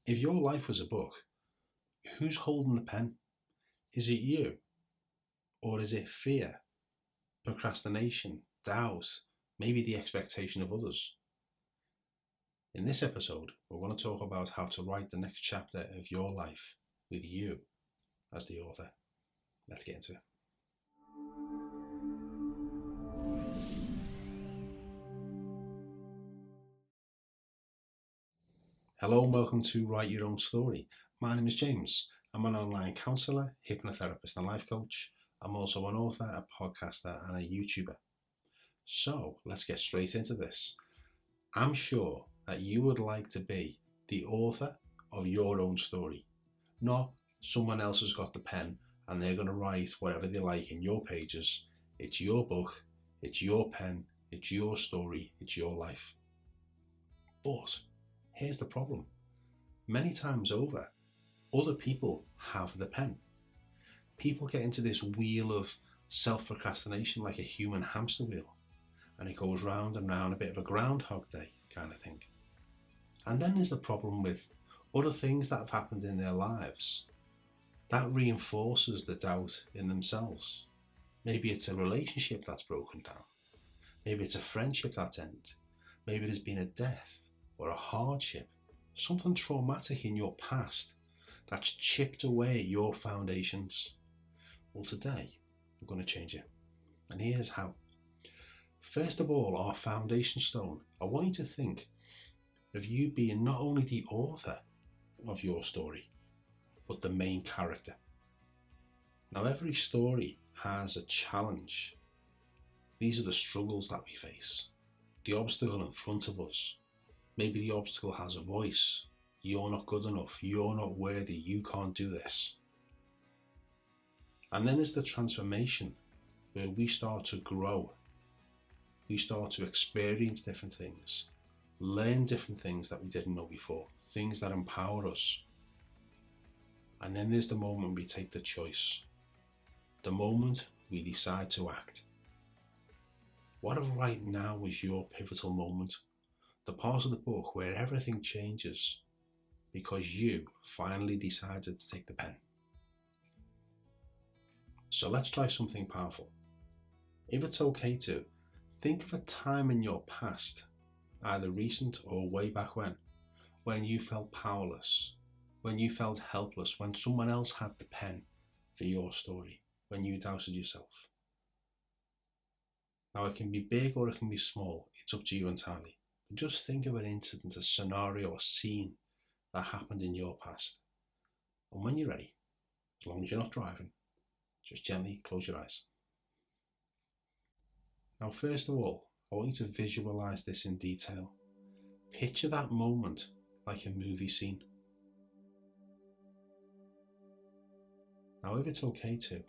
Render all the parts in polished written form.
If your life was a book, who's holding the pen? Is it you? Or is it fear, procrastination, doubt, maybe the expectation of others? In this episode, we're going to talk about how to write the next chapter of your life with you as the author. Let's get into it. Hello and welcome to Write Your Own Story. My name is James. I'm an online counsellor, hypnotherapist and life coach. I'm also an author, a podcaster and a YouTuber. So let's get straight into this. I'm sure that you would like to be the author of your own story. Not someone else has got the pen and they're going to write whatever they like in your pages. It's your book, it's your pen, it's your story, it's your life. But here's the problem. Many times over, other people have the pen. People get into this wheel of self-procrastination like a human hamster wheel, and it goes round and round, a bit of a Groundhog Day kind of thing. And then there's the problem with other things that have happened in their lives. That reinforces the doubt in themselves. Maybe it's a relationship that's broken down. Maybe it's a friendship that's ended. Maybe there's been a death or a hardship, something traumatic in your past that's chipped away your foundations. Well, today I'm going to change it. And here's how. First of all, our foundation stone, I want you to think of you being not only the author of your story, but the main character. Now, every story has a challenge. These are the struggles that we face, the obstacle in front of us. Maybe the obstacle has a voice. You're not good enough. You're not worthy. You can't do this. And then there's the transformation where we start to grow. We start to experience different things, learn different things that we didn't know before, things that empower us. And then there's the moment we take the choice, the moment we decide to act. What if right now was your pivotal moment? The part of the book where everything changes because you finally decided to take the pen. So let's try something powerful. If it's okay to, think of a time in your past, either recent or way back when you felt powerless, when you felt helpless, when someone else had the pen for your story, when you doubted yourself. Now it can be big or it can be small, it's up to you entirely. But just think of an incident, a scenario, a scene that happened in your past. And when you're ready, as long as you're not driving, just gently close your eyes. Now first of all, I want you to visualize this in detail. Picture that moment like a movie scene. Now if it's okay to,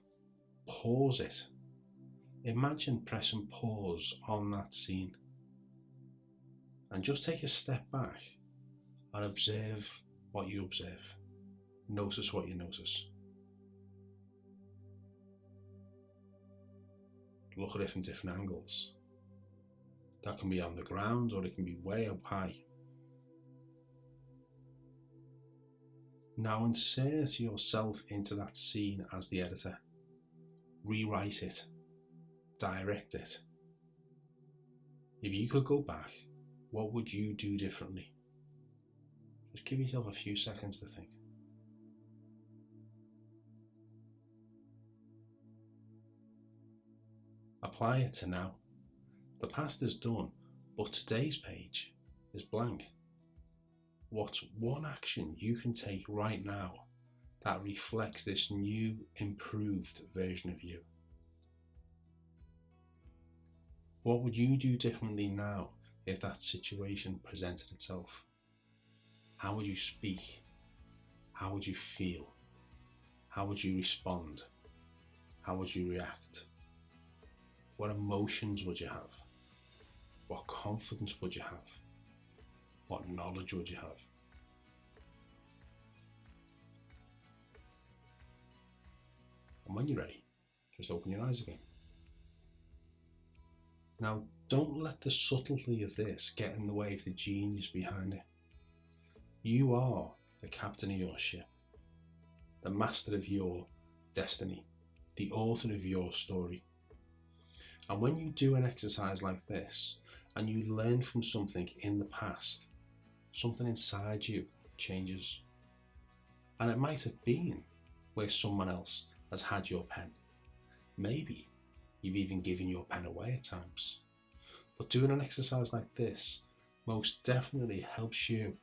pause it. Imagine pressing pause on that scene. And just take a step back and observe what you observe. Notice what you notice. Look at it from different angles. That can be on the ground or it can be way up high. Now insert yourself into that scene as the editor. Rewrite it. Direct it. If you could go back, what would you do differently? Just give yourself a few seconds to think. Apply it to now. The past is done, but today's page is blank. What's one action you can take right now that reflects this new, improved version of you? What would you do differently now if that situation presented itself? How would you speak? How would you feel? How would you respond? How would you react? What emotions would you have? What confidence would you have? What knowledge would you have? And when you're ready, just open your eyes again. Now, don't let the subtlety of this get in the way of the genius behind it. You are the captain of your ship, the master of your destiny, the author of your story. And when you do an exercise like this and you learn from something in the past, something inside you changes. And it might have been where someone else has had your pen. Maybe you've even given your pen away at times. But doing an exercise like this most definitely helps you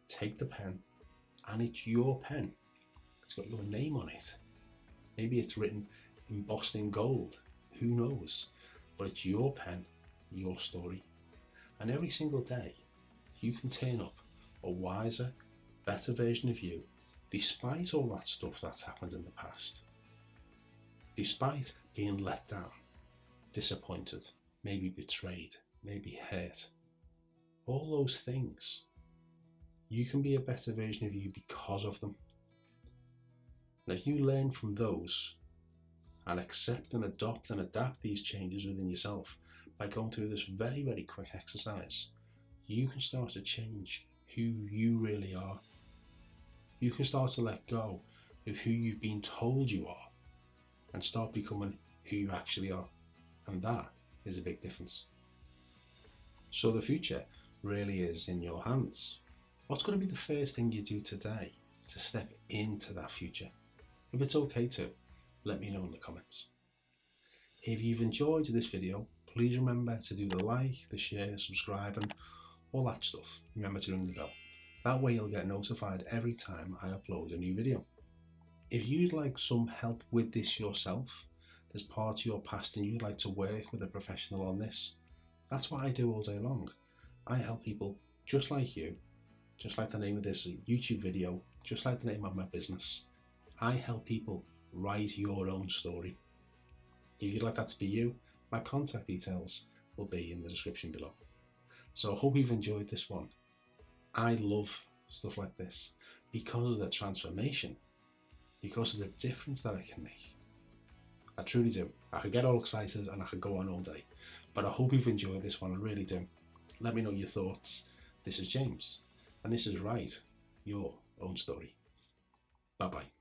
take the pen, and it's your pen. It's got your name on it. Maybe it's written embossed in gold. Who knows? But it's your pen, your story. And every single day, you can turn up a wiser, better version of you, despite all that stuff that's happened in the past. Despite being let down, disappointed, maybe betrayed, maybe hurt. All those things. You can be a better version of you because of them. And if you learn from those and accept and adopt and adapt these changes within yourself by going through this very, very quick exercise, you can start to change who you really are. You can start to let go of who you've been told you are and start becoming who you actually are. And that is a big difference. So the future really is in your hands. What's going to be the first thing you do today to step into that future? If it's okay to, let me know in the comments. If you've enjoyed this video, please remember to do the like, the share, subscribe and all that stuff. Remember to ring the bell. That way you'll get notified every time I upload a new video. If you'd like some help with this yourself, there's part of your past and you'd like to work with a professional on this, that's what I do all day long. I help people just like you, just like the name of this YouTube video, just like the name of my business. I help people write your own story. If you'd like that to be you, my contact details will be in the description below. So I hope you've enjoyed this one. I love stuff like this because of the transformation, because of the difference that I can make. I truly do. I could get all excited and I could go on all day, but I hope you've enjoyed this one. I really do. Let me know your thoughts. This is James, and this is Write Your Own Story. Bye bye.